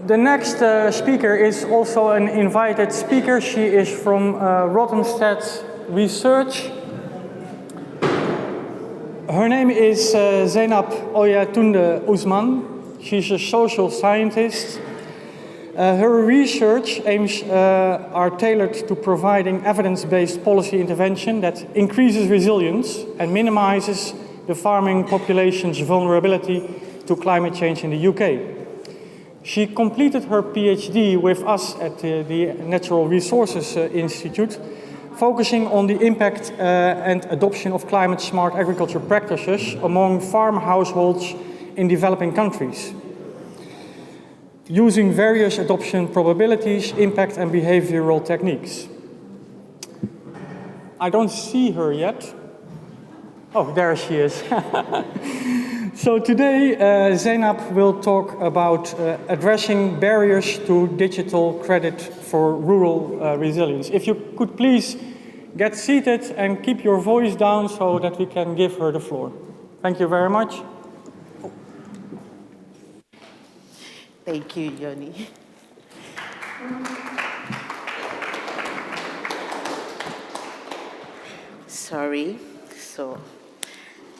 The next speaker is also an invited speaker. She is from Rothamsted Research. Her name is Zainab Oyatunde Usman. She's a social scientist. Her research aims are tailored to providing evidence-based policy intervention that increases resilience and minimizes the farming population's vulnerability to climate change in the UK. She completed her PhD with us at the Natural Resources Institute, focusing on the impact and adoption of climate-smart agriculture practices among farm households in developing countries, using various adoption probabilities, impact and behavioral techniques. I don't see her yet. Oh, there she is. So today, Zainab will talk about addressing barriers to digital credit for rural resilience. If you could please get seated and keep your voice down so that we can give her the floor. Thank you very much. Thank you, Johnny. Sorry, so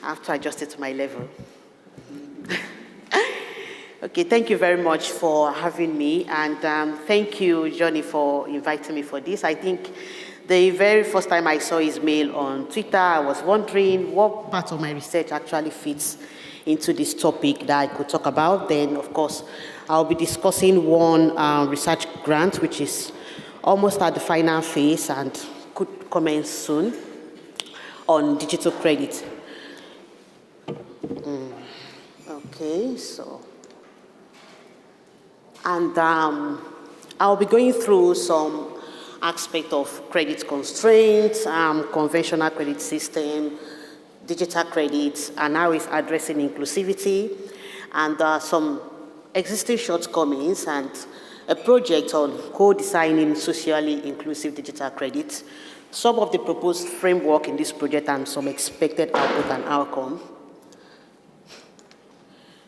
I have to adjust it to my level. Okay, thank you very much for having me, and thank you, Johnny, for inviting me for this. I think the very first time I saw his mail on Twitter, I was wondering what part of my research actually fits into this topic that I could talk about. Then, of course, I'll be discussing one research grant, which is almost at the final phase and could commence soon, on digital credit. Okay, so, and I'll be going through some aspect of credit constraints, conventional credit system, digital credit, and how it's addressing inclusivity, and some existing shortcomings, and a project on co-designing socially inclusive digital credit, some of the proposed framework in this project, and some expected output and outcome.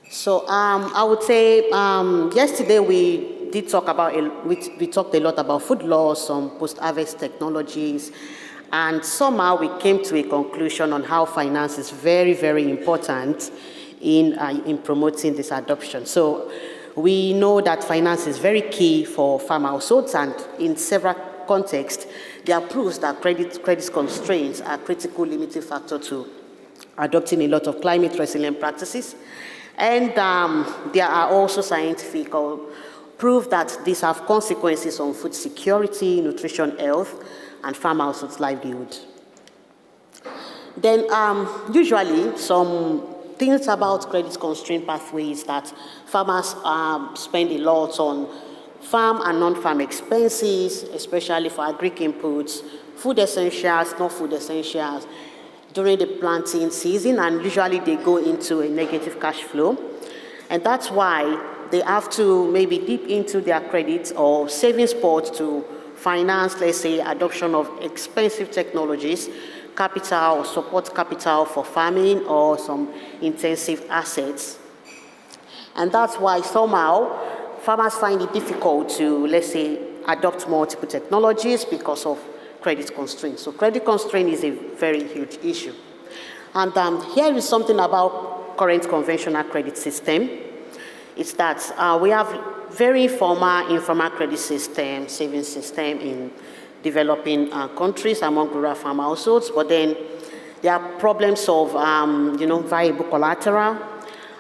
So I would say yesterday we did talk about, we talked a lot about food loss, some post-harvest technologies, and somehow we came to a conclusion on how finance is very, very important in promoting this adoption. So we know that finance is very key for farm households, and in several contexts, there are proofs that credit constraints are a critical limiting factor to adopting a lot of climate resilient practices. And there are also scientific proof that these have consequences on food security, nutrition, health, and farm households' livelihood. Then usually some things about credit constraint pathways that farmers spend a lot on farm and non-farm expenses, especially for agric inputs, food essentials, not food essentials, during the planting season, and usually they go into a negative cash flow. And that's why they have to maybe dip into their credit or savings pot to finance, let's say, adoption of expensive technologies, capital or support capital for farming or some intensive assets. And that's why somehow farmers find it difficult to, let's say, adopt multiple technologies because of credit constraints. So credit constraint is a very huge issue. And here is something about current conventional credit system. It's that we have very informal credit system, savings system in developing countries among rural farm households, but then there are problems of variable collateral,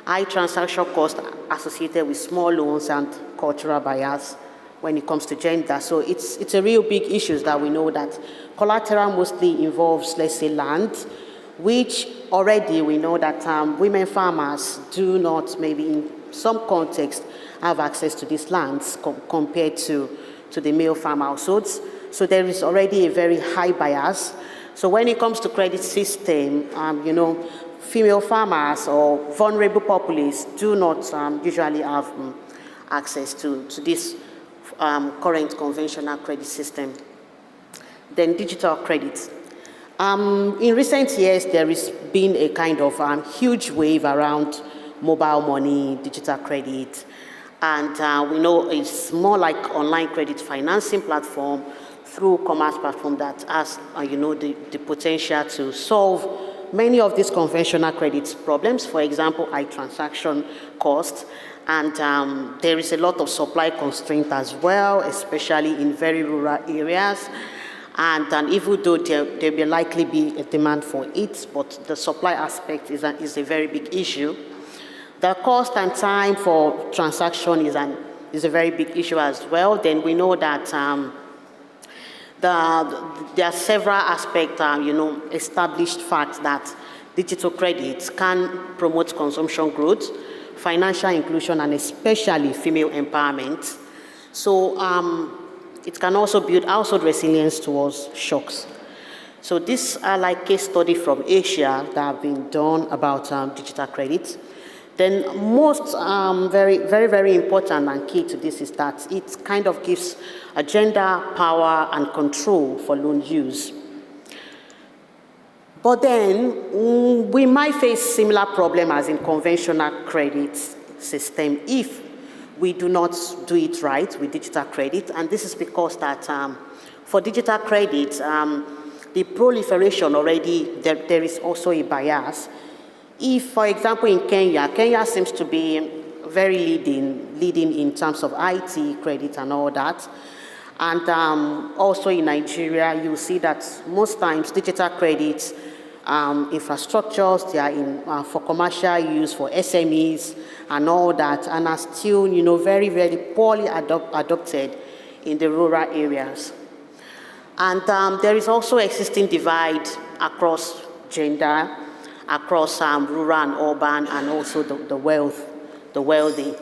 high transaction costs associated with small loans, and cultural bias when it comes to gender. So it's a real big issue that we know that collateral mostly involves, let's say, land, which already we know that women farmers do not, maybe in some context, have access to these lands compared to the male farm households. So there is already a very high bias. So when it comes to credit system, female farmers or vulnerable populace do not usually have access to this current conventional credit system. Then digital credit. In recent years, there has been a kind of huge wave around mobile money, digital credit, And we know it's more like online credit financing platform through commerce platform that has, the potential to solve many of these conventional credit problems. For example, high transaction costs. And there is a lot of supply constraint as well, especially in very rural areas. And even though there will likely be a demand for it, but the supply aspect is a very big issue. The cost and time for transaction is a very big issue as well. Then we know that there are several aspects, established facts that digital credits can promote consumption growth, financial inclusion, and especially female empowerment. So it can also build household resilience towards shocks. So these are like case studies from Asia that have been done about digital credit. Then most very, very, very important and key to this is that it kind of gives a gender, power, and control for loan use. But then we might face similar problem as in conventional credit system if we do not do it right with digital credit. And this is because that for digital credit, the proliferation already, there is also a bias. If, for example, in Kenya seems to be very leading in terms of IT credit and all that. And also in Nigeria, you see that most times digital credit infrastructures, they are for commercial use, for SMEs and all that, and are still, very, very poorly adopted in the rural areas. And there is also existing divide across gender, across rural and urban, and also the wealthy.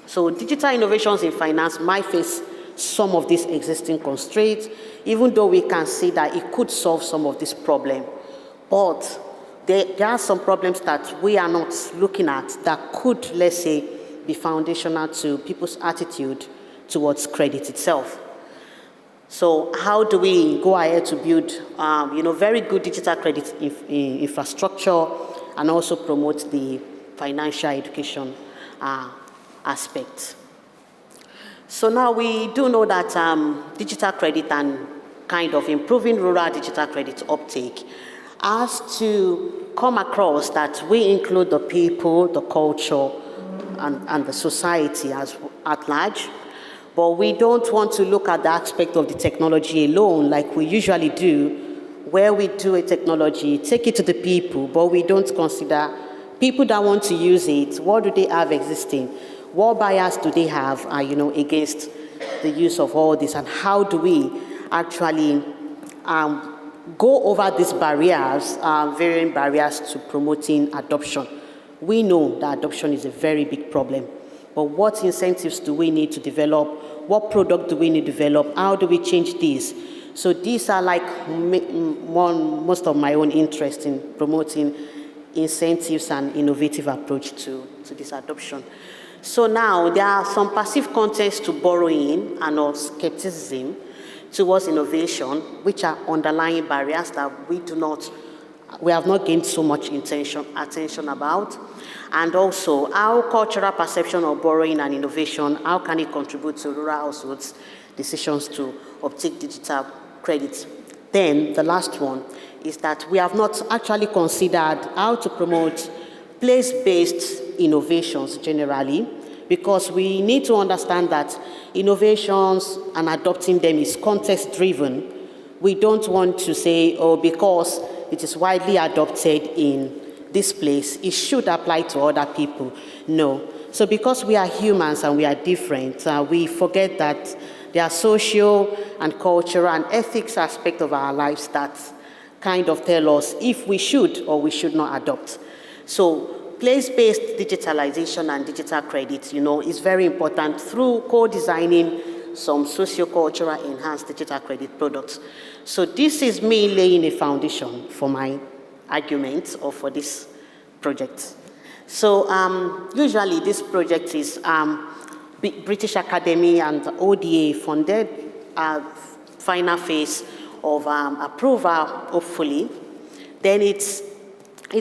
So digital innovations in finance might face some of these existing constraints, even though we can see that it could solve some of this problem. But there are some problems that we are not looking at that could, let's say, be foundational to people's attitude towards credit itself. So how do we go ahead to build, very good digital credit infrastructure and also promote the financial education aspect? So now we do know that digital credit and kind of improving rural digital credit uptake has to come across that we include the people, the culture, and the society at large. But we don't want to look at the aspect of the technology alone like we usually do, where we do a technology, take it to the people, but we don't consider people that want to use it, what do they have existing? What bias do they have, against the use of all this? And how do we actually go over these barriers, varying barriers to promoting adoption? We know that adoption is a very big problem. But what incentives do we need to develop? What product do we need to develop? How do we change these? So these are like most of my own interest in promoting incentives and innovative approach to this adoption. So now there are some passive contexts to borrowing and or skepticism towards innovation, which are underlying barriers that we have not gained so much attention about. And also, how cultural perception of borrowing and innovation, how can it contribute to rural households' decisions to obtain digital credit? Then, the last one is that we have not actually considered how to promote place-based innovations generally, because we need to understand that innovations and adopting them is context-driven. We don't want to say, because it is widely adopted in this place, it should apply to other people. No. So because we are humans and we are different, we forget that there are social and cultural and ethics aspects of our lives that kind of tell us if we should or we should not adopt. So place-based digitalization and digital credit, is very important through co-designing some socio-cultural enhanced digital credit products. So this is me laying a foundation for my argument or for this project. So usually this project is British Academy and ODA funded, final phase of approval, hopefully. Then it's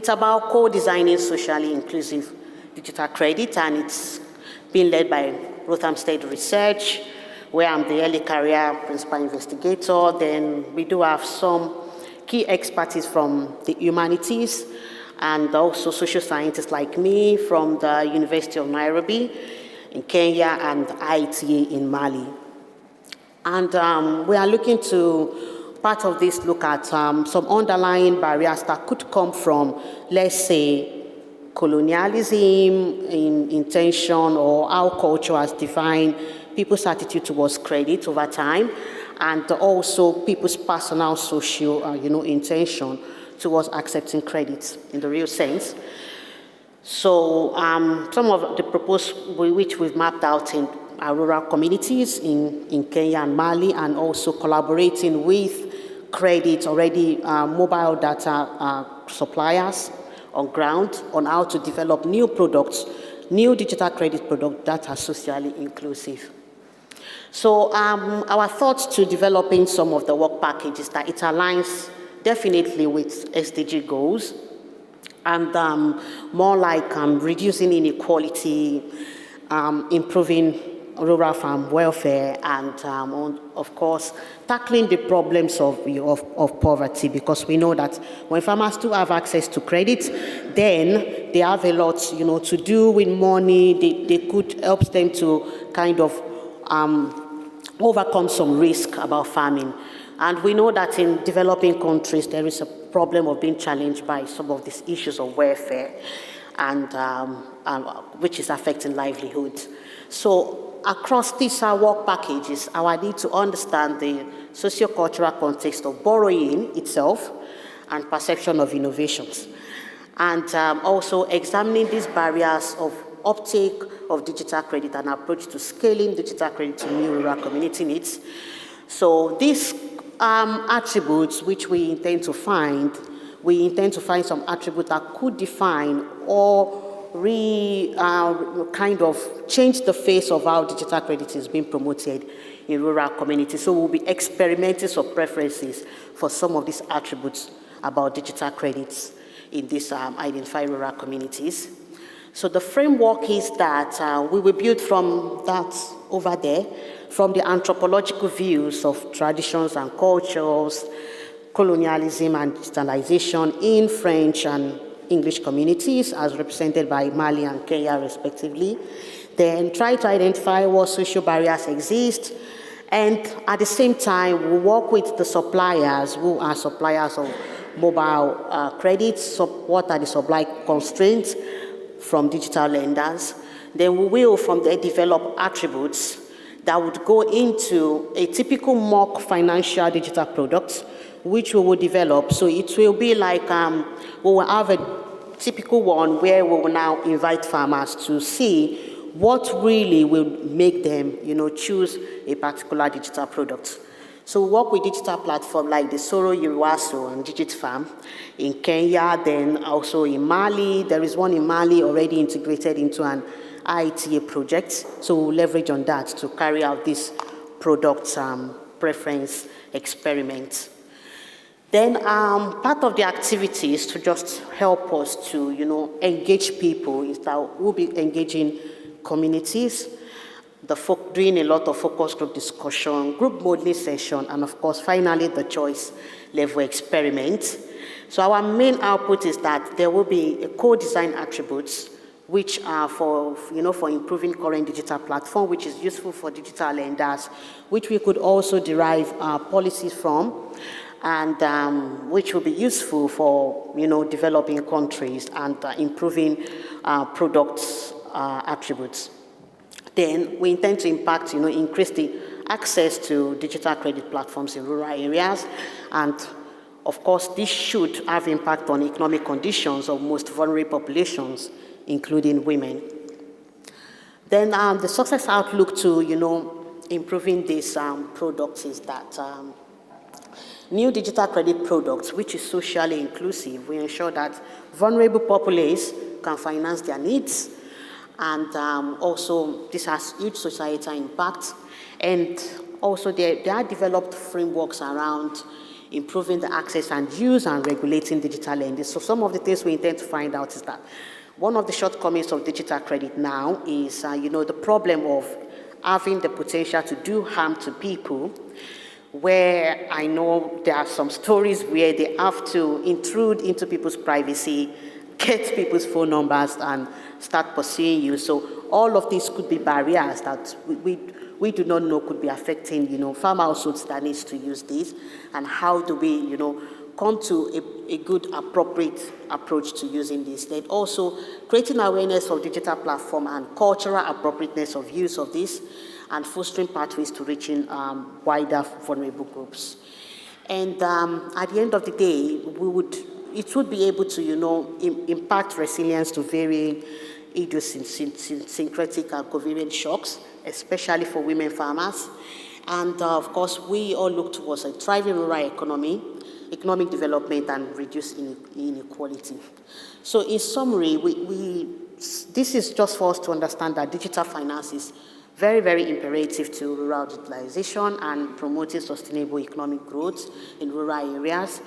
about co-designing socially inclusive digital credit, and it's being led by Rotham State Research, where I'm the early career principal investigator. Then we do have some key expertise from the humanities and also social scientists like me from the University of Nairobi in Kenya and ITA in Mali. And we are looking to, part of this, look at some underlying barriers that could come from, let's say, colonialism in intention, or how culture has defined people's attitude towards credit over time, and also people's personal social intention towards accepting credit in the real sense. So some of the proposed which we've mapped out in our rural communities in Kenya and Mali, and also collaborating with credit already mobile data suppliers on ground on how to develop new products, new digital credit products that are socially inclusive. So our thoughts to developing some of the work packages that it aligns definitely with SDG goals, and more like reducing inequality, improving rural farm welfare, and of course tackling the problems of poverty, because we know that when farmers do have access to credit, then they have a lot to do with money. They could help them to kind of overcome some risk about farming. And we know that in developing countries there is a problem of being challenged by some of these issues of welfare, and which is affecting livelihoods. So across these work packages, our need to understand the socio-cultural context of borrowing itself and perception of innovations, and also examining these barriers of uptake of digital credit and approach to scaling digital credit to new rural community needs. So these attributes which we intend to find some attributes that could define or kind of change the face of how digital credit is being promoted in rural communities. So we'll be experimenting some preferences for some of these attributes about digital credits in these identified rural communities. So the framework is that we will build from that over there, from the anthropological views of traditions and cultures, colonialism and digitalization in French and English communities, as represented by Mali and Kenya, respectively. Then try to identify what social barriers exist, and at the same time, we work with the suppliers who are suppliers of mobile credits. So what are the supply constraints from digital lenders? Then we will, from there, develop attributes that would go into a typical mock financial digital product, which we will develop. So it will be like we will have a typical one where we will now invite farmers to see what really will make them, choose a particular digital product. So we work with digital platforms like the Soro Uriwaso and DigitFarm in Kenya, then also in Mali. There is one in Mali already integrated into an ITA project. So we'll leverage on that to carry out this product preference experiment. Then part of the activities to just help us to, engage people is that we'll be engaging communities, doing a lot of focus group discussion, group modeling session, and of course, finally, the choice level experiment. So our main output is that there will be a co-design attributes which are for improving current digital platform, which is useful for digital lenders, which we could also derive policies from, and which will be useful for developing countries and improving products attributes. Then we intend to impact, increase the access to digital credit platforms in rural areas, and of course this should have impact on economic conditions of most vulnerable populations, including women. Then the success outlook to improving these products is that new digital credit products, which is socially inclusive, we ensure that vulnerable populations can finance their needs, and also this has huge societal impact. And also there are developed frameworks around improving the access and use and regulating digital lending. So some of the things we intend to find out is that One of the shortcomings of digital credit now is, the problem of having the potential to do harm to people, where I know there are some stories where they have to intrude into people's privacy, get people's phone numbers, and start pursuing you. So all of these could be barriers that we do not know could be affecting, farm households that needs to use this, and how do we, come to a good, appropriate approach to using this. Then also creating awareness of digital platform and cultural appropriateness of use of this, and fostering pathways to reaching wider vulnerable groups. And at the end of the day, it would be able to, impact resilience to varying idiosyncratic and covariant shocks, especially for women farmers. And of course, we all look towards a thriving rural economy, economic development, and reduce inequality. So in summary, this is just for us to understand that digital finance is very, very imperative to rural digitalization and promoting sustainable economic growth in rural areas.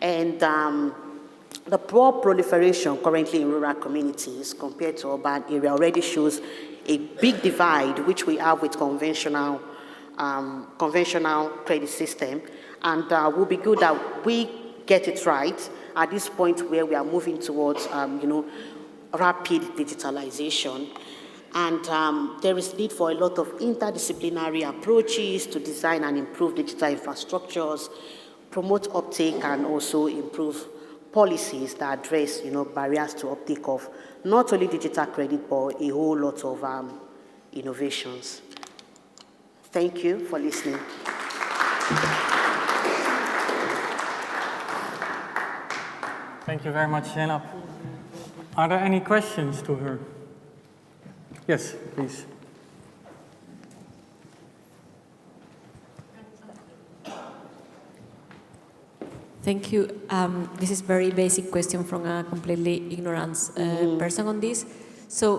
And the poor proliferation currently in rural communities compared to urban area already shows a big divide, which we have with conventional credit system. And it will be good that we get it right at this point where we are moving towards, rapid digitalization. And there is need for a lot of interdisciplinary approaches to design and improve digital infrastructures, promote uptake, and also improve policies that address, barriers to uptake of not only digital credit, but a whole lot of innovations. Thank you for listening. Thank you very much, Zainab. Are there any questions to her? Yes, please. Thank you. This is very basic question from a completely ignorant person on this. So,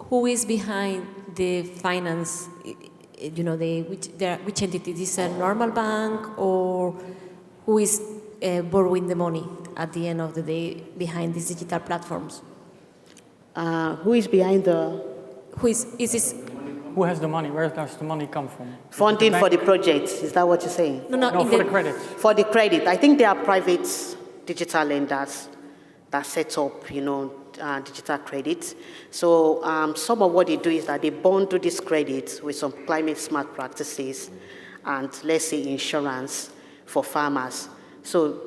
who is behind the finance? Which entity? Is this a normal bank, or who is borrowing the money at the end of the day behind these digital platforms? Who is behind the? Is this? Who has the money? Where does the money come from? Funding for the project, is that what you're saying? No, for the credit. For the credit, I think there are private digital lenders that set up, digital credit. So some of what they do is that they bundle this credit with some climate smart practices and, let's say, insurance for farmers. So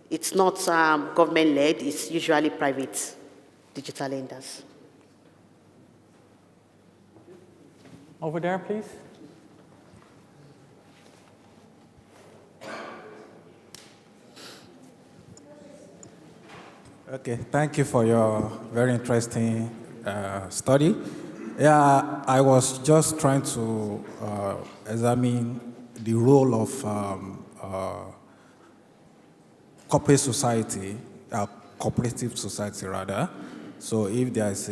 it's not government-led, it's usually private digital lenders. Over there, please. Okay, thank you for your very interesting study. Yeah, I was just trying to examine the role of corporate society, cooperative society rather. So if there's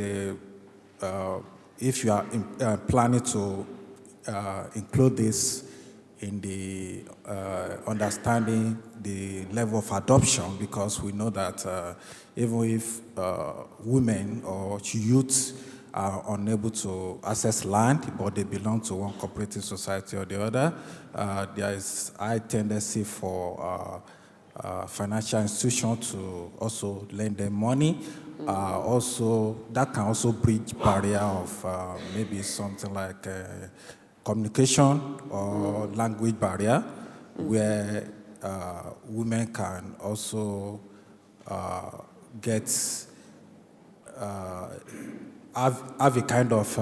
if you are planning to include this in the understanding the level of adoption, because we know that even if women or youths are unable to access land, but they belong to one cooperative society or the other, there is high tendency for financial institutions to also lend them money. Also, that can also bridge barrier of maybe something like communication or language barrier, where women can also have a kind of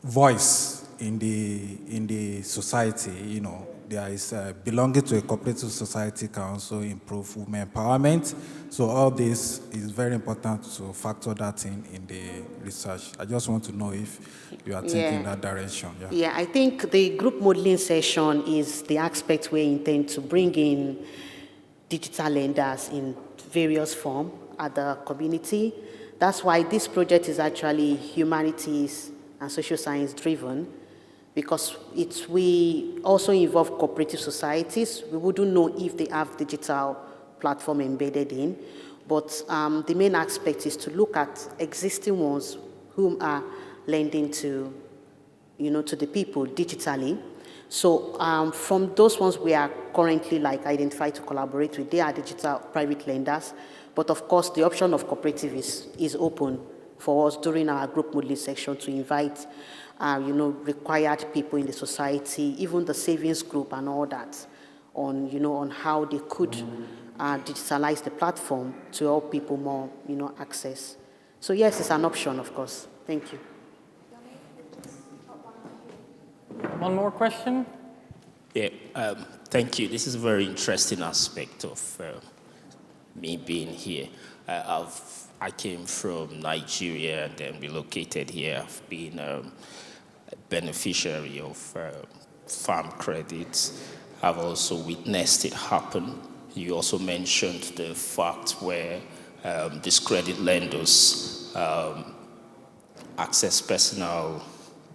voice in the society. There is belonging to a cooperative society can also improve women empowerment. So all this is very important to factor that in the research. I just want to know if you are thinking that direction. Yeah, I think the group modeling session is the aspect we intend to bring in digital lenders in various forms at the community. That's why this project is actually humanities and social science driven, because we also involve cooperative societies. We wouldn't know if they have digital platform embedded in. But the main aspect is to look at existing ones whom are lending to, to the people digitally. So from those ones we are currently identified to collaborate with, they are digital private lenders. But of course, the option of cooperative is open for us during our group modeling section to invite, required people in the society, even the savings group and all that, on how they could digitalize the platform to help people more, access. So yes, it's an option, of course. Thank you. One more question? Yeah, thank you. This is a very interesting aspect of me being here. I came from Nigeria and then relocated here. I've been a beneficiary of farm credits. I've also witnessed it happen. You also mentioned the fact where these credit lenders access personal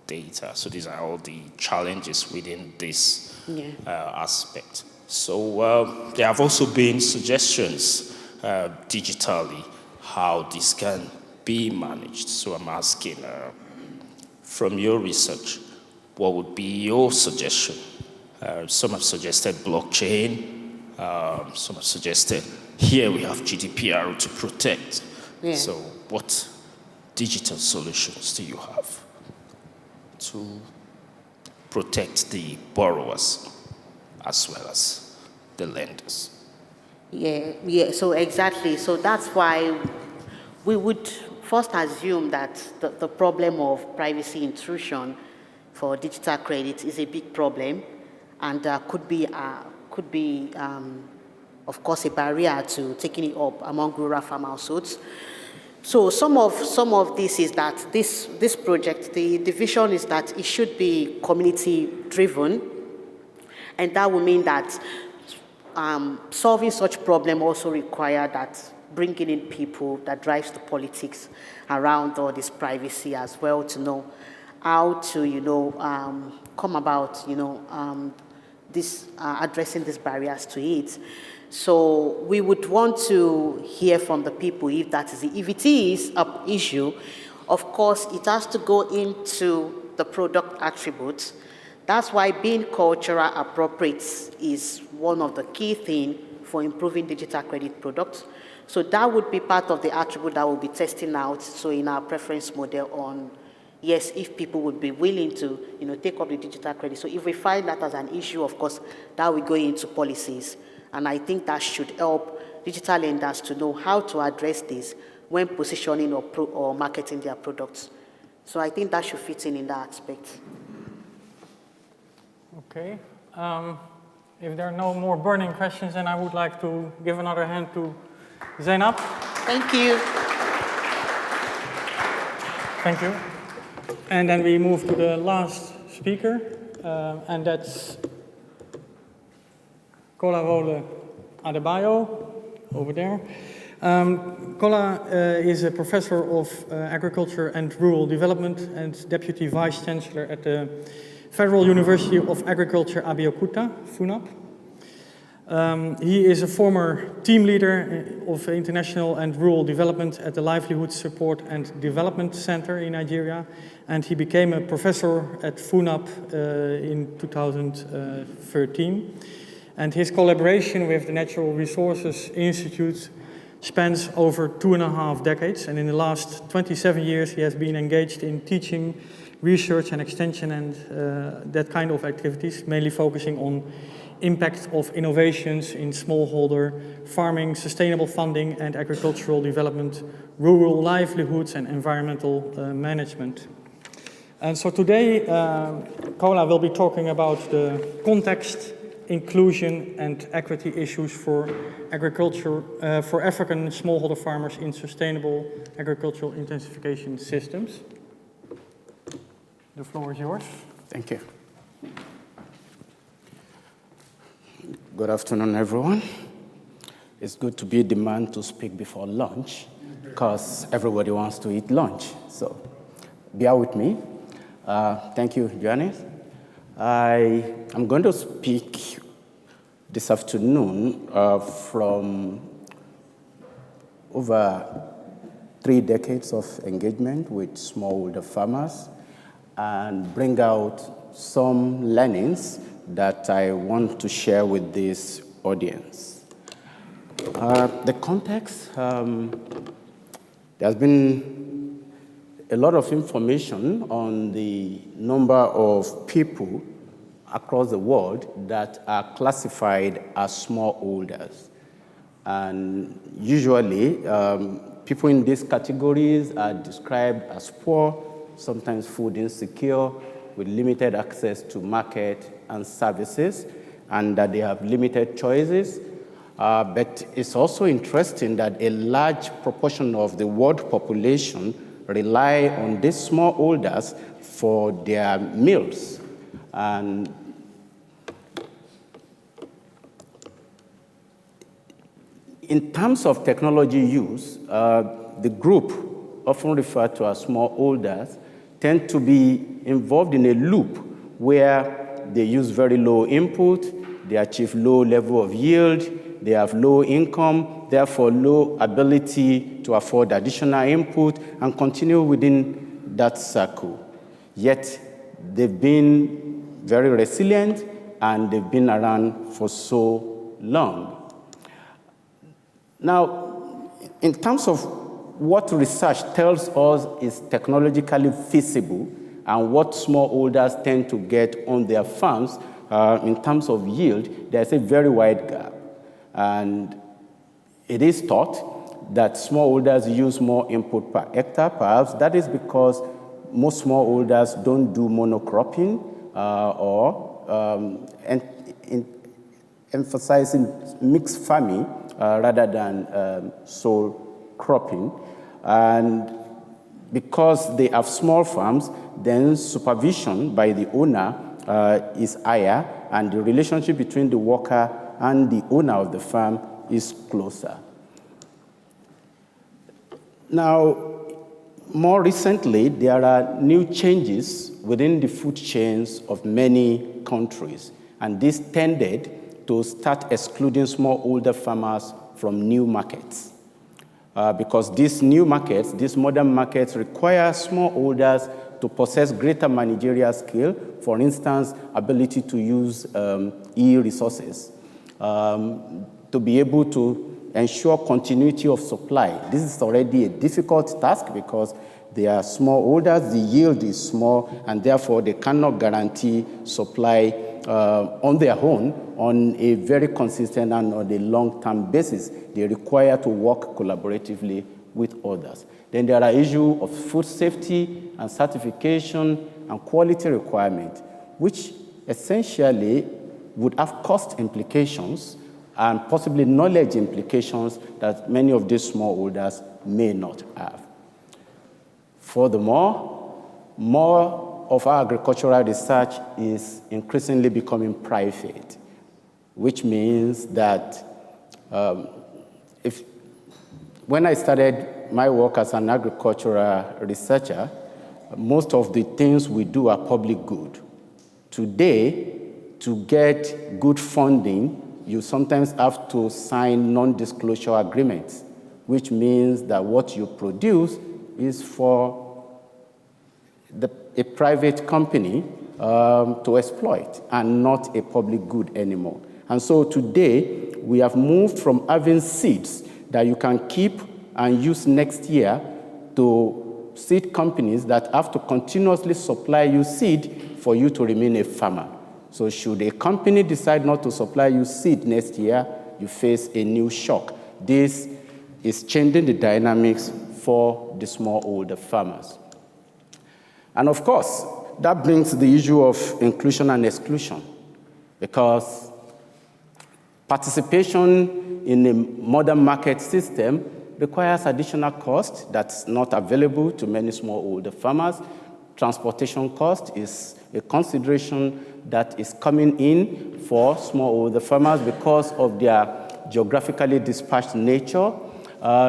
data. So these are all the challenges within this aspect. So there have also been suggestions digitally how this can be managed. So I'm asking, from your research, what would be your suggestion? Some have suggested blockchain. Some have suggested here we have GDPR to protect. Yeah. So what digital solutions do you have to protect the borrowers as well as the lenders? Yeah, so exactly. So that's why we would first assume that the problem of privacy intrusion for digital credit is a big problem, and could be, of course, a barrier to taking it up among rural farm households. So some of this is that this project, the vision is that it should be community-driven, and that will mean that solving such problem also require that bringing in people that drives the politics around all this privacy as well, to know how to come about this addressing these barriers to it. So we would want to hear from the people if it is an issue. Of course, it has to go into the product attributes. That's why being cultural appropriate is one of the key things for improving digital credit products. So that would be part of the attribute that we'll be testing out. So in our preference model on, yes, if people would be willing to, take up the digital credit. So if we find that as an issue, of course, that will go into policies. And I think that should help digital lenders to know how to address this when positioning or marketing their products. So I think that should fit in that aspect. Okay. If there are no more burning questions, then I would like to give another hand to Zainab. Thank you. Thank you. And then we move to the last speaker, and that's Kolawole Adebayo, over there. Kola is a professor of agriculture and rural development and deputy vice chancellor at the Federal University of Agriculture, Abeokuta, FUNAP. He is a former team leader of international and rural development at the Livelihood Support and Development Center in Nigeria, and he became a professor at FUNAP in 2013. And his collaboration with the Natural Resources Institute spans over 2.5 decades, and in the last 27 years he has been engaged in teaching, research and extension and that kind of activities, mainly focusing on impact of innovations in smallholder farming, sustainable funding and agricultural development, rural livelihoods and environmental management. And so today, Kola will be talking about the context, inclusion and equity issues for agriculture, for African smallholder farmers in sustainable agricultural intensification systems. The floor is yours. Thank you. Good afternoon, everyone. It's good to be the man to speak before lunch because everybody wants to eat lunch. So bear with me. Thank you, Janice. I am going to speak this afternoon from over 3 decades of engagement with smallholder farmers and bring out some learnings that I want to share with this audience. The context, there's been a lot of information on the number of people across the world that are classified as smallholders. And usually, people in these categories are described as poor, sometimes food insecure, with limited access to market and services, and that they have limited choices. But it's also interesting that a large proportion of the world population rely on these smallholders for their meals. And in terms of technology use, the group, often referred to as smallholders, tend to be involved in a loop where they use very low input, they achieve low level of yield, they have low income, therefore low ability to afford additional input, and continue within that circle. Yet they've been very resilient and they've been around for so long. Now, in terms of what research tells us is technologically feasible and what smallholders tend to get on their farms in terms of yield, there's a very wide gap. And it is thought that smallholders use more input per hectare. Perhaps that is because most smallholders don't do monocropping or emphasizing mixed farming rather than sole cropping. And because they have small farms, then supervision by the owner is higher, and the relationship between the worker and the owner of the farm is closer. Now, more recently, there are new changes within the food chains of many countries, and this tended to start excluding smallholder farmers from new markets. Because these new markets, these modern markets, require smallholders to possess greater managerial skill, for instance, ability to use e-resources, to be able to ensure continuity of supply. This is already a difficult task because they are smallholders, the yield is small, and therefore they cannot guarantee supply on their own on a very consistent and on a long-term basis. They require to work collaboratively with others. Then there are issues of food safety and certification and quality requirement, which essentially would have cost implications and possibly knowledge implications that many of these smallholders may not have. Furthermore, more of our agricultural research is increasingly becoming private, which means that when I started my work as an agricultural researcher, most of the things we do are public good. Today, to get good funding, you sometimes have to sign non-disclosure agreements, which means that what you produce is for a private company to exploit and not a public good anymore. And so today, we have moved from having seeds that you can keep and use next year to seed companies that have to continuously supply you seed for you to remain a farmer. So should a company decide not to supply you seed next year, you face a new shock. This is changing the dynamics for the smallholder farmers. And of course, that brings the issue of inclusion and exclusion, because participation in a modern market system requires additional cost that's not available to many smallholder farmers. Transportation cost is a consideration that is coming in for smallholder farmers because of their geographically dispersed nature,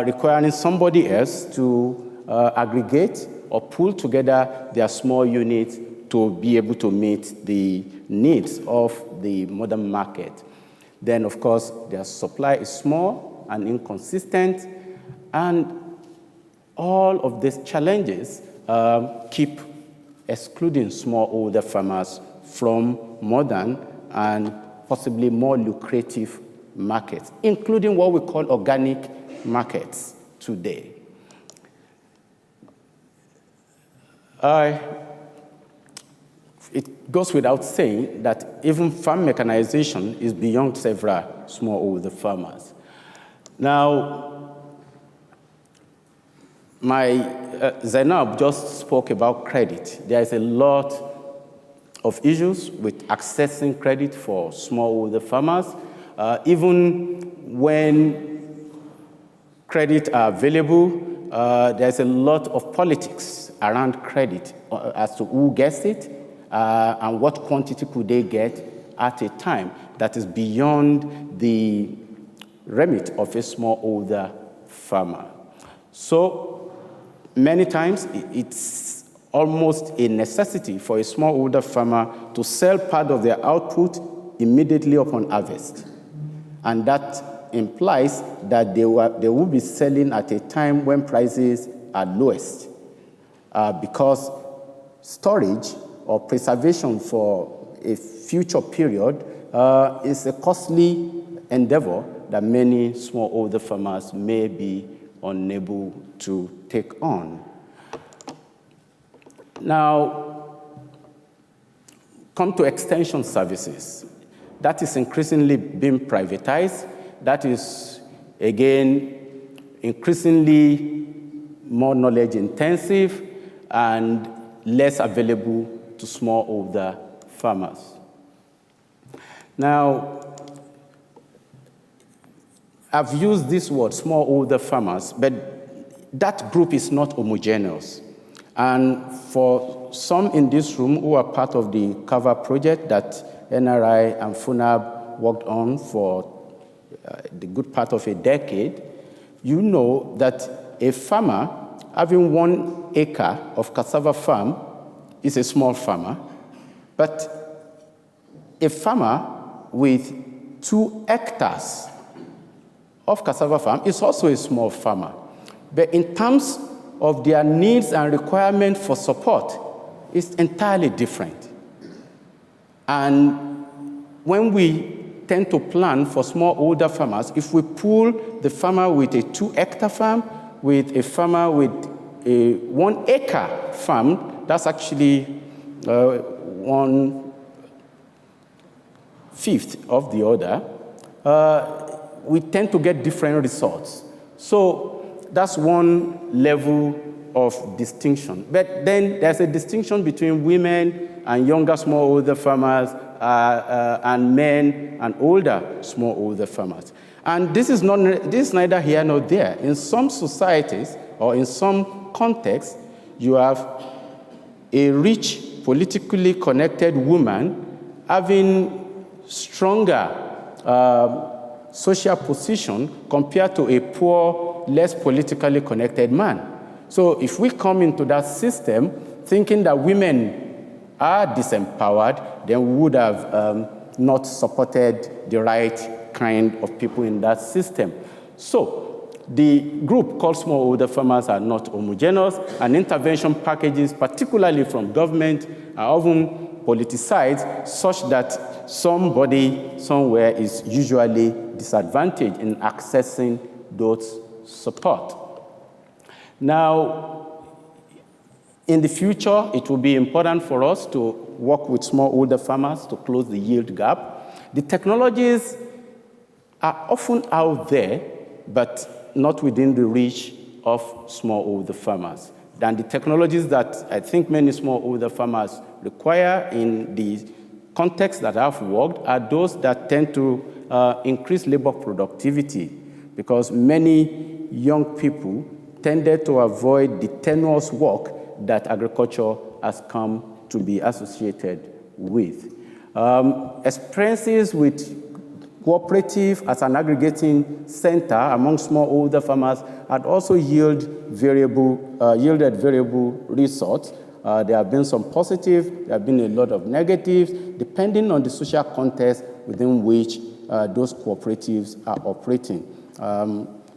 requiring somebody else to aggregate or pull together their small units to be able to meet the needs of the modern market. Then, of course, their supply is small and inconsistent, And all of these challenges keep excluding smallholder farmers from modern and possibly more lucrative markets, including what we call organic markets today. It goes without saying that even farm mechanization is beyond several smallholder farmers. Now, Zainab just spoke about credit. There is a lot of issues with accessing credit for smallholder farmers. Even when credit are available, there's a lot of politics around credit as to who gets it and what quantity could they get at a time that is beyond the remit of a smallholder farmer. So many times it's almost a necessity for a smallholder farmer to sell part of their output immediately upon harvest. And that implies that they will be selling at a time when prices are lowest because storage or preservation for a future period is a costly endeavor that many smallholder farmers may be unable to take on. Now, come to extension services. That is increasingly being privatized. That is, again, increasingly more knowledge intensive and less available to smallholder farmers. Now, I've used this word, smallholder farmers, but that group is not homogeneous. And for some in this room who are part of the COVER project that NRI and FUNAB worked on for the good part of a decade, you know that a farmer having 1 acre of cassava farm is a small farmer, but a farmer with 2 hectares of cassava farm is also a small farmer. But in terms of their needs and requirement for support, it's entirely different. And when we tend to plan for smallholder farmers, if we pool the farmer with a 2-hectare farm with a farmer with a 1-acre farm, that's actually 1/5 of the other, we tend to get different results. So that's one level of distinction. But then there's a distinction between women and younger smallholder farmers and men and older smallholder farmers. And this is neither here nor there. In some societies or in some contexts, you have a rich, politically connected woman having stronger social position compared to a poor, less politically connected man. So if we come into that system thinking that women are disempowered, then we would have not supported the right kind of people in that system. So the group called smallholder farmers are not homogeneous, and intervention packages, particularly from government, are often politicized such that somebody somewhere is usually disadvantaged in accessing those support. Now, in the future, it will be important for us to work with smallholder farmers to close the yield gap. The technologies are often out there, but not within the reach of smallholder farmers. And the technologies that I think many smallholder farmers require in the context that I've worked are those that tend to increase labor productivity, because many young people tended to avoid the tenuous work that agriculture has come to be associated with. Experiences with cooperative as an aggregating center among smallholder farmers had also yielded variable results. There have been some positive, there have been a lot of negatives, depending on the social context within which those cooperatives are operating.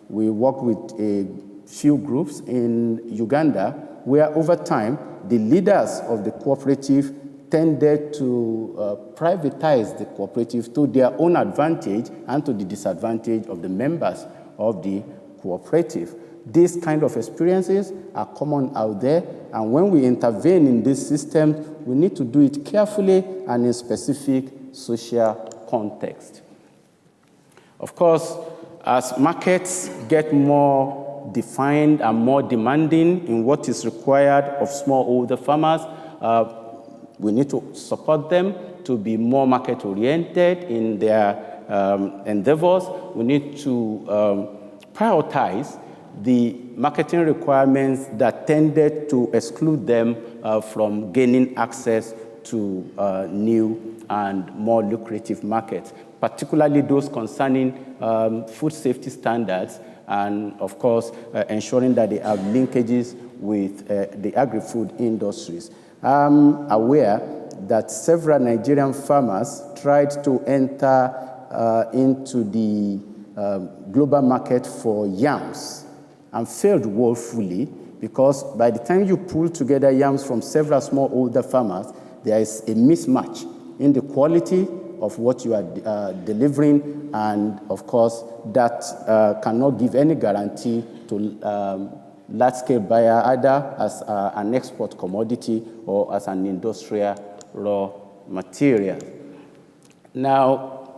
We worked with a few groups in Uganda, where over time, the leaders of the cooperative tended to privatize the cooperative to their own advantage and to the disadvantage of the members of the cooperative. These kind of experiences are common out there, and when we intervene in this system, we need to do it carefully and in specific social context. Of course, as markets get more defined and more demanding in what is required of smallholder farmers, we need to support them to be more market-oriented in their endeavors. We need to prioritize the marketing requirements that tended to exclude them from gaining access to new and more lucrative markets, particularly those concerning food safety standards and, of course, ensuring that they have linkages with the agri-food industries. I'm aware that several Nigerian farmers tried to enter into the global market for yams and failed woefully, because by the time you pull together yams from several smallholder farmers, there is a mismatch in the quality of what you are delivering, and of course, that cannot give any guarantee to large-scale buyer, either as an export commodity or as an industrial raw material. Now,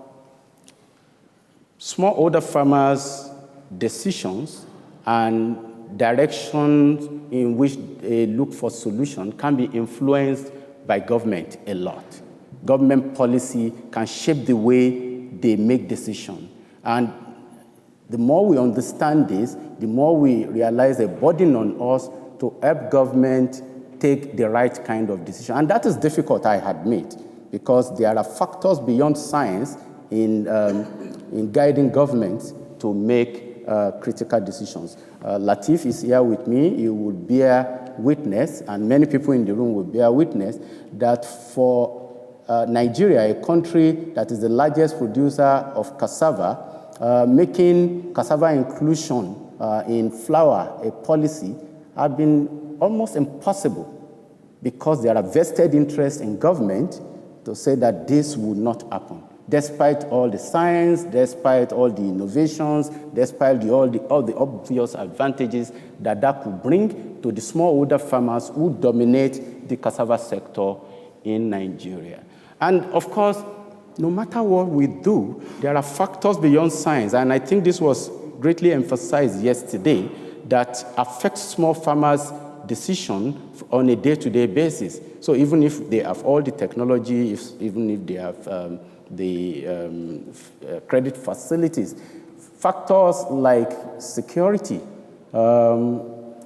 smallholder farmers' decisions and directions in which they look for solutions can be influenced by government a lot. Government policy can shape the way they make decisions. And the more we understand this, the more we realize a burden on us to help government take the right kind of decision. And that is difficult, I admit, because there are factors beyond science in guiding governments to make critical decisions. Latif is here with me. He will bear witness, and many people in the room will bear witness, that for Nigeria, a country that is the largest producer of cassava, making cassava inclusion in flour a policy have been almost impossible, because there are vested interests in government to say that this would not happen, despite all the science, despite all the innovations, despite all the obvious advantages that could bring to the smallholder farmers who dominate the cassava sector in Nigeria. And of course, no matter what we do, there are factors beyond science, and I think this was greatly emphasized yesterday, that affect small farmers' decision on a day-to-day basis. So even if they have all the technology, even if they have the credit facilities, factors like security,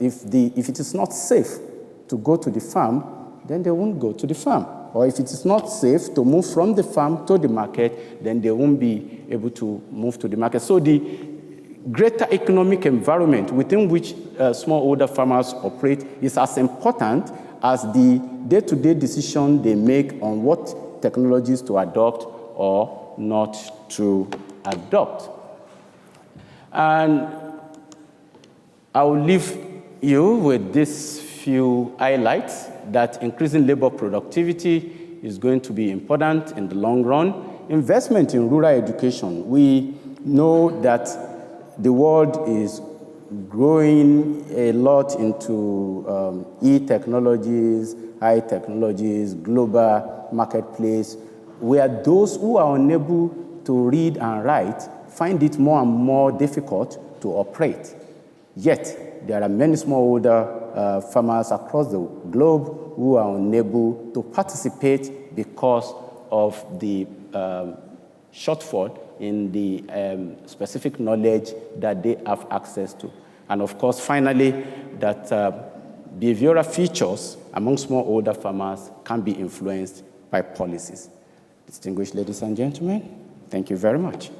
if it is not safe to go to the farm, then they won't go to the farm. Or if it is not safe to move from the farm to the market, then they won't be able to move to the market. So the greater economic environment within which smallholder farmers operate is as important as the day-to-day decision they make on what technologies to adopt or not to adopt. And I will leave you with these few highlights, that increasing labor productivity is going to be important in the long run. Investment in rural education. We know that the world is growing a lot into e-technologies, high technologies, global marketplace, where those who are unable to read and write find it more and more difficult to operate. Yet, there are many smallholder farmers across the globe who are unable to participate because of the shortfall in the specific knowledge that they have access to. And of course, finally, that behavioral features among smallholder farmers can be influenced by policies. Distinguished ladies and gentlemen, thank you very much.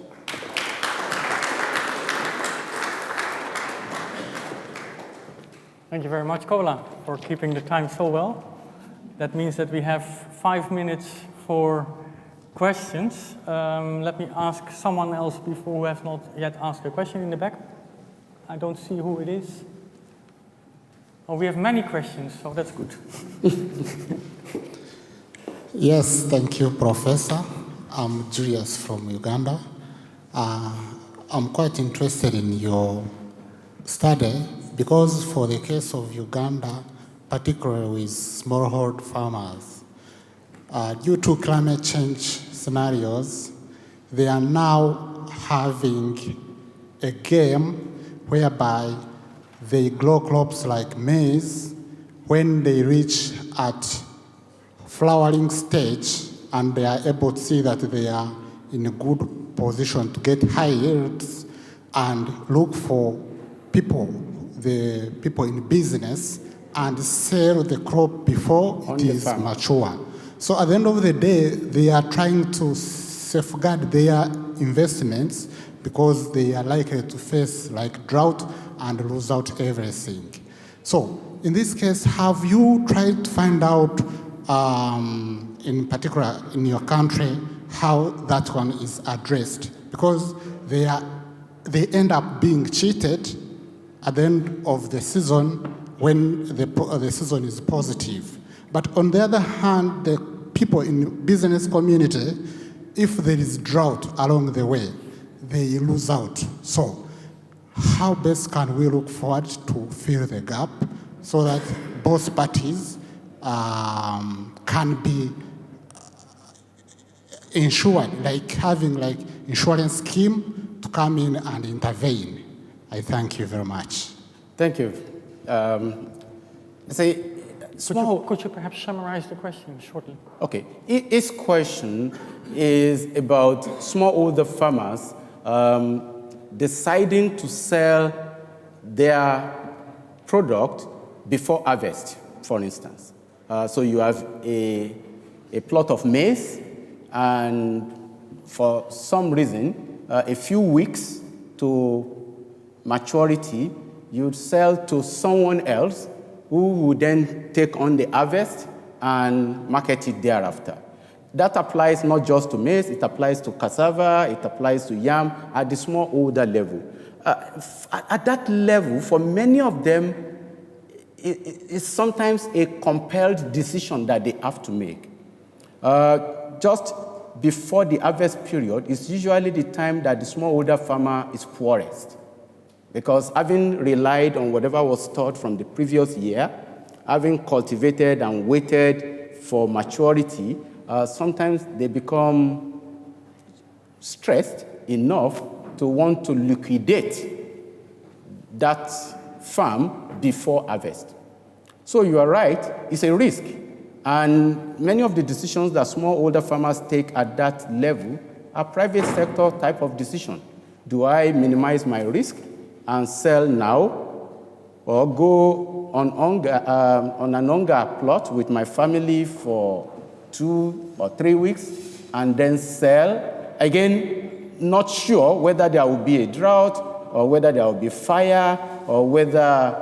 Thank you very much, Kola, for keeping the time so well. That means that we have 5 minutes for questions. Let me ask someone else before who has not yet asked a question in the back. I don't see who it is. Oh, we have many questions, so that's good. Yes, thank you, Professor. I'm Julius from Uganda. I'm quite interested in your study because for the case of Uganda, particularly with smallholder farmers, due to climate change scenarios, they are now having a game whereby they grow crops like maize. When they reach at flowering stage and they are able to see that they are in a good position to get high yields and look for the people in business and sell the crop before it is mature. So at the end of the day, they are trying to safeguard their investments because they are likely to face like drought and lose out everything. So in this case, have you tried to find out, in particular in your country, how that one is addressed? Because they end up being cheated at the end of the season when the season is positive. But on the other hand, the people in business community, if there is drought along the way, they lose out. So how best can we look forward to fill the gap so that both parties can be insured, like having like insurance scheme to come in and intervene? I thank you very much. Thank you. Could you perhaps summarize the question shortly? Okay. His question is about smallholder farmers deciding to sell their product before harvest, for instance. So you have a plot of maize, and for some reason, a few weeks to maturity, you'd sell to someone else who would then take on the harvest and market it thereafter. That applies not just to maize, it applies to cassava, it applies to yam at the smallholder level. At that level, for many of them, it's sometimes a compelled decision that they have to make. Just before the harvest period is usually the time that the smallholder farmer is poorest, because having relied on whatever was stored from the previous year, having cultivated and waited for maturity, sometimes they become stressed enough to want to liquidate that farm before harvest. So you are right, it's a risk. And many of the decisions that smallholder farmers take at that level are private sector type of decision. Do I minimize my risk and sell now, or go on an longer plot with my family for 2 or 3 weeks and then sell? Again, not sure whether there will be a drought or whether there will be fire or whether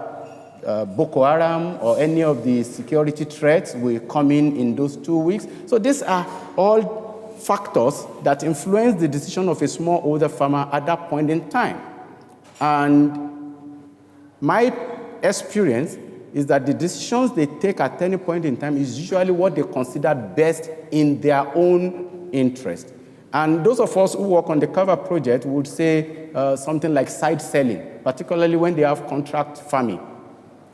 Boko Haram or any of the security threats will come in those 2 weeks. So these are all factors that influence the decision of a smallholder farmer at that point in time. And my experience is that the decisions they take at any point in time is usually what they consider best in their own interest. And those of us who work on the cover project would say something like side selling, particularly when they have contract farming.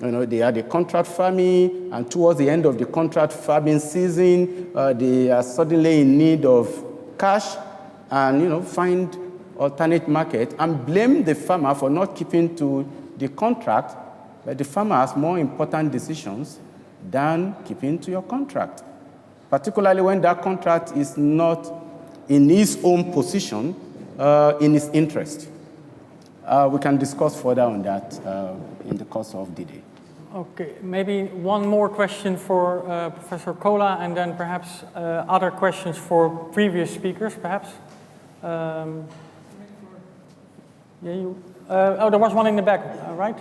You know, they had a contract farming, and towards the end of the contract farming season, they are suddenly in need of cash and, find alternate market and blame the farmer for not keeping to the contract, but the farmer has more important decisions than keeping to your contract, particularly when that contract is not in his own position, in his interest. We can discuss further on that in the course of the day. Okay, maybe one more question for Professor Kola, and then perhaps other questions for previous speakers, perhaps. There was one in the back, right?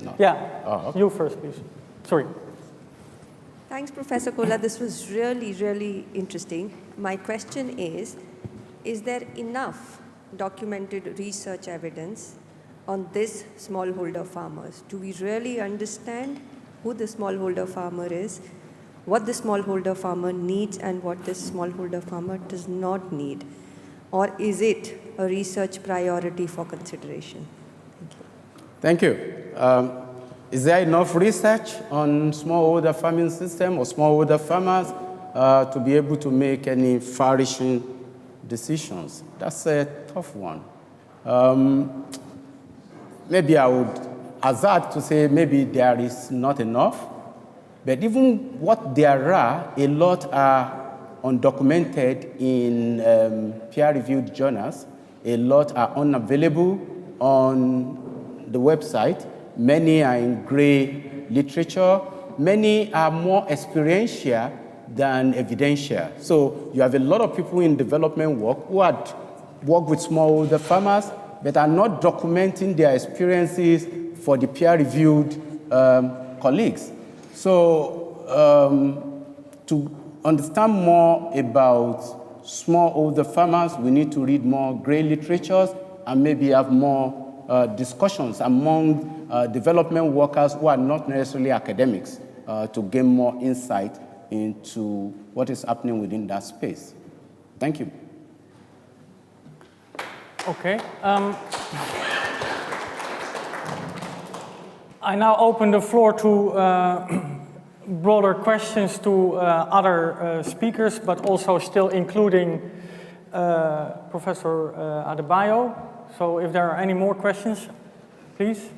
No. Yeah, okay. You first, please. Sorry. Thanks, Professor Kola. This was really, really interesting. My question is there enough documented research evidence on this smallholder farmers? Do we really understand who the smallholder farmer is, what the smallholder farmer needs and what the smallholder farmer does not need? Or is it a research priority for consideration? Thank you. Is there enough research on smallholder farming system or smallholder farmers to be able to make any far-reaching decisions? That's a tough one. Maybe I would hazard to say maybe there is not enough, but even what there are, a lot are undocumented in peer-reviewed journals. A lot are unavailable on the website. Many are in gray literature. Many are more experiential than evidential. So you have a lot of people in development work who had worked with smallholder farmers but are not documenting their experiences for the peer-reviewed colleagues. So to understand more about smallholder farmers, we need to read more gray literatures and maybe have more discussions among development workers who are not necessarily academics to gain more insight into what is happening within that space. Thank you. Okay. I now open the floor to broader questions to other speakers, but also still including Professor Adebayo. So if there are any more questions, please.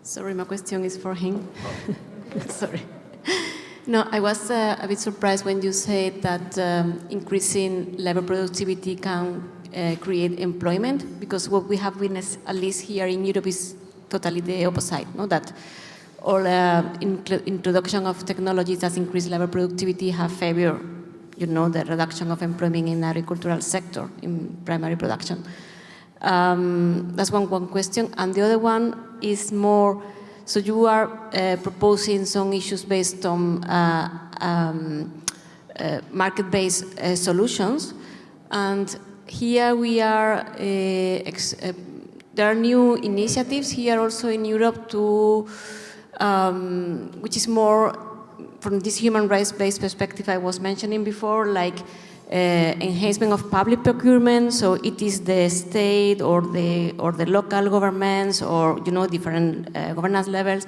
Sorry, my question is for him. Sorry. No, I was a bit surprised when you said that increasing labor productivity can create employment, because what we have witnessed, at least here in Europe, is totally the opposite, no? That all introduction of technologies that increase labor productivity have favored, you know, the reduction of employment in the agricultural sector, in primary production. That's one question. And the other one is more, so you are proposing some issues based on market-based solutions. And here we are, there are new initiatives here also in Europe to, which is more from this human rights-based perspective I was mentioning before, like enhancement of public procurement. So it is the state or the local governments, or different governance levels,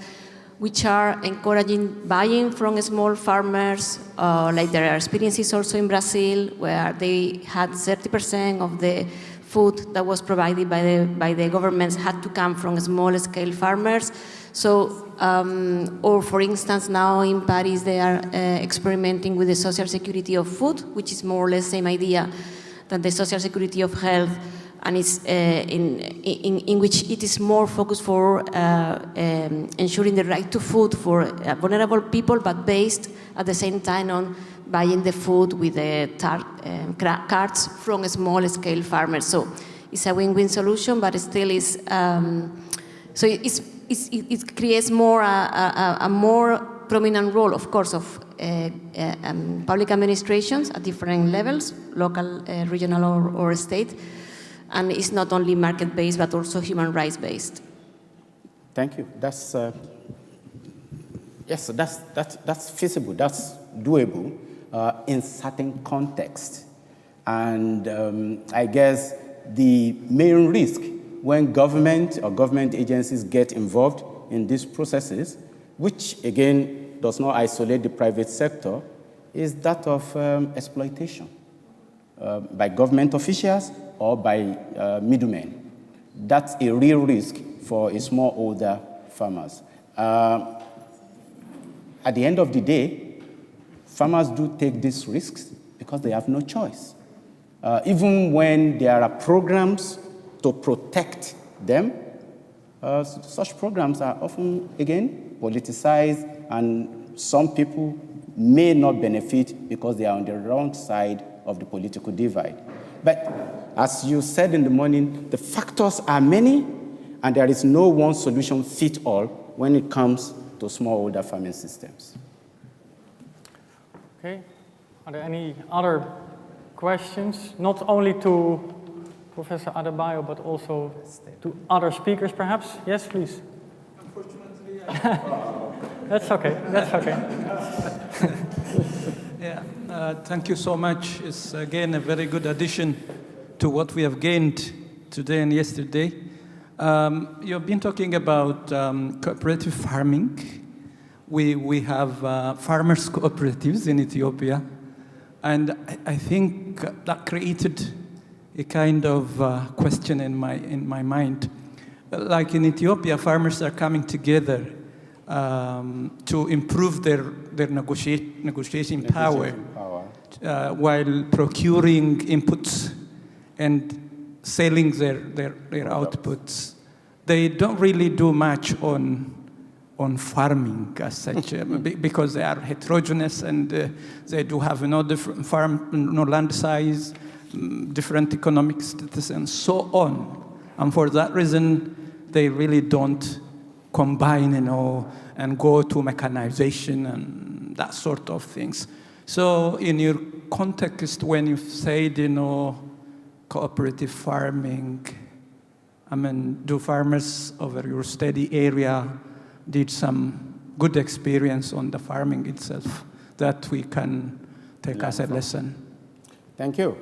which are encouraging buying from small farmers. Like there are experiences also in Brazil where they had 30% of the food that was provided by the governments had to come from small-scale farmers. So, or for instance, now in Paris they are experimenting with the social security of food, which is more or less the same idea than the social security of health, and it's in which it is more focused for ensuring the right to food for vulnerable people, but based at the same time on buying the food with the carts from small-scale farmers. So it's a win-win solution, but it still is. So it creates more a more prominent role, of course, of public administrations at different levels, local, regional, or state, and it's not only market-based but also human rights-based. Thank you. That's yes, that's feasible. That's doable in certain contexts, and I guess the main risk when government or government agencies get involved in these processes, which again does not isolate the private sector, is that of exploitation by government officials or by middlemen. That's a real risk for smallholder farmers. At the end of the day, farmers do take these risks because they have no choice. Even when there are programs to protect them, such programs are often, again, politicized, and some people may not benefit because they are on the wrong side of the political divide. But as you said in the morning, the factors are many, and there is no one solution fit all when it comes to smallholder farming systems. Okay. Are there any other questions? Not only to Professor Adebayo, but also to other speakers, perhaps. Yes, please. Unfortunately, That's okay. That's okay. yeah. Thank you so much. It's again a very good addition to what we have gained today and yesterday. You've been talking about cooperative farming. We have farmers' cooperatives in Ethiopia, and I think that created a kind of question in my mind. Like in Ethiopia, farmers are coming together to improve their negotiating power while procuring inputs and selling their outputs. They don't really do much on farming as such, because they are heterogeneous and they do have different land size, different economic status, and so on. And for that reason, they really don't combine, and go to mechanization and that sort of things. So in your context, when you said, cooperative farming, I mean, do farmers over your study area did some good experience on the farming itself that we can take as a lesson? Thank you.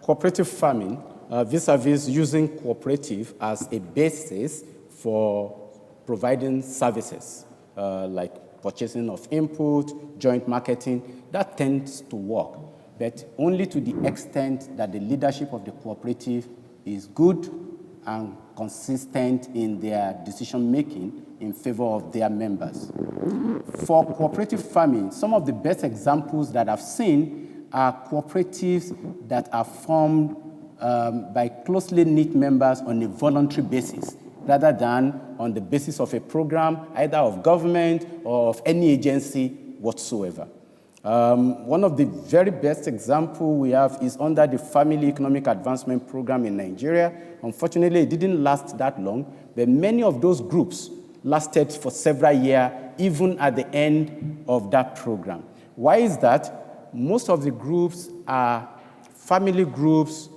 Cooperative farming, vis-a-vis using cooperative as a basis for providing services, like purchasing of input, joint marketing, that tends to work, but only to the extent that the leadership of the cooperative is good and consistent in their decision-making in favor of their members. For cooperative farming, some of the best examples that I've seen are cooperatives that are formed by closely knit members on a voluntary basis, rather than on the basis of a program, either of government or of any agency whatsoever. One of the very best examples we have is under the Family Economic Advancement Program in Nigeria. Unfortunately, it didn't last that long, but many of those groups lasted for several years, even at the end of that program. Why is that? Most of the groups are family groups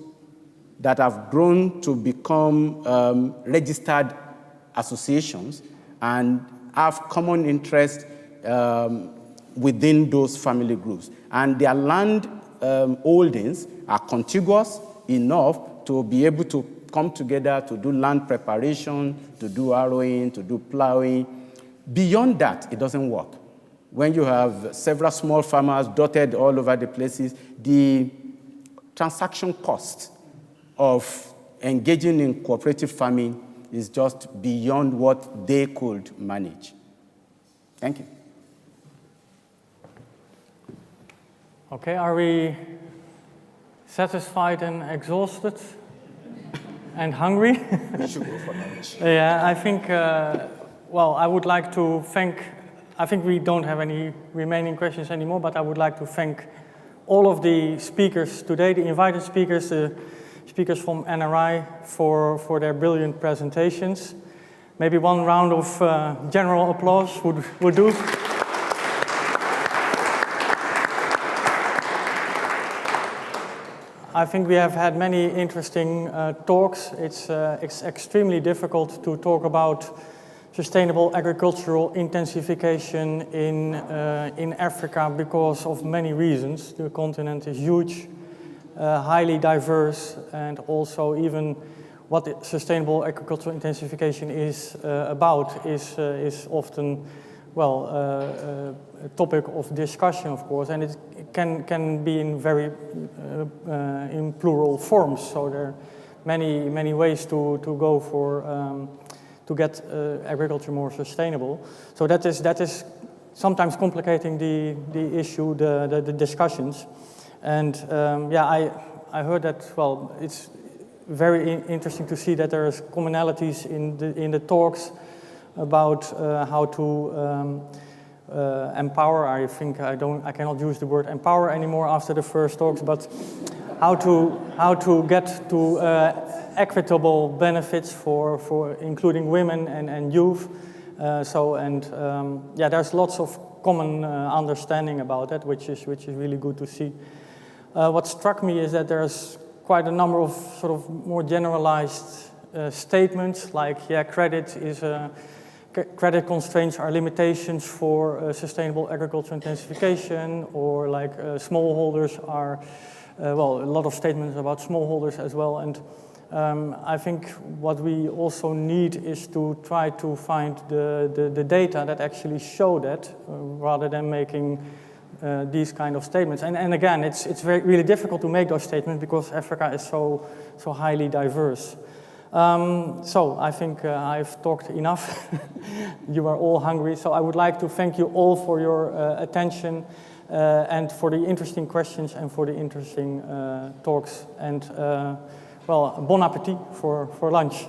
that have grown to become registered associations and have common interests within those family groups. And their land holdings are contiguous enough to be able to come together to do land preparation, to do harrowing, to do plowing. Beyond that, it doesn't work. When you have several small farmers dotted all over the places, the transaction cost of engaging in cooperative farming is just beyond what they could manage. Thank you. Okay, are we satisfied and exhausted and hungry? We should go for lunch. Yeah, I think, well, I would like to thank, I think we don't have any remaining questions anymore, but I would like to thank all of the speakers today, the invited speakers, the speakers from NRI for their brilliant presentations. Maybe one round of general applause would do. I think we have had many interesting talks. It's extremely difficult to talk about sustainable agricultural intensification in Africa because of many reasons. The continent is huge, highly diverse, and also even what sustainable agricultural intensification is about is often, well, a topic of discussion, of course, and it can be in very in plural forms. So there are many ways to go for to get agriculture more sustainable. So that is sometimes complicating the issue, the discussions, and yeah, I heard that. Well, it's very interesting to see that there is commonalities in the talks about how to empower. I think I cannot use the word empower anymore after the first talks, but how to get to equitable benefits for including women and youth. Yeah, there's lots of common understanding about that, which is really good to see. What struck me is that there's quite a number of sort of more generalized statements, like, yeah, credit constraints are limitations for sustainable agriculture intensification, or like smallholders are, well, a lot of statements about smallholders as well. And I think what we also need is to try to find the data that actually show that, rather than making these kind of statements. And again, it's really difficult to make those statements because Africa is so highly diverse. So I think I've talked enough. You are all hungry, so I would like to thank you all for your attention and for the interesting questions and for the interesting talks. And well, bon appetit for lunch.